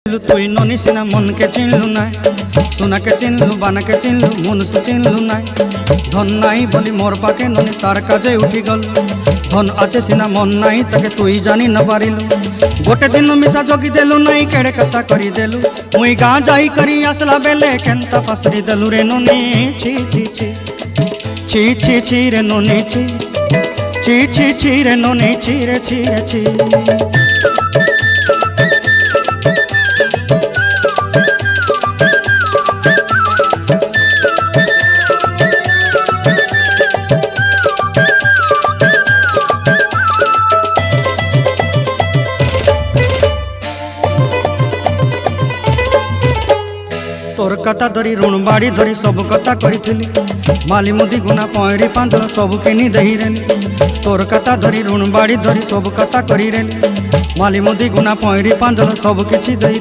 तुई ननी सिना मन के चिन्हलु ना सोना के चिन्हलु बाना के चिन्हलु मुनुष चिन्हलु ना धन नाई बोली मोर पाके ननी तार काजे उठी गल धन आचे सिना मन नाई ताके तुई जानी न पारिलु गोटे दिन मिसा जगी देलु नाई केड़े कथा करी देलु मुई गाँ जाई करी आसला बेले केंता पासरी देलु रे ननी छी छी छी छी छी छी रे ननी छी छी छी छी रे ननी छी रे छी रे छी। तोर कथा धरी ऋण बाड़ी धरी सब कथा करी माली मुदी गुना पहरी पांदल सब किनी दही रेली तोर कथा धरी ऋण बाड़ी धरी सब कथा करी रेली माली मुदी गुना पहरी पांदल सब किछि दही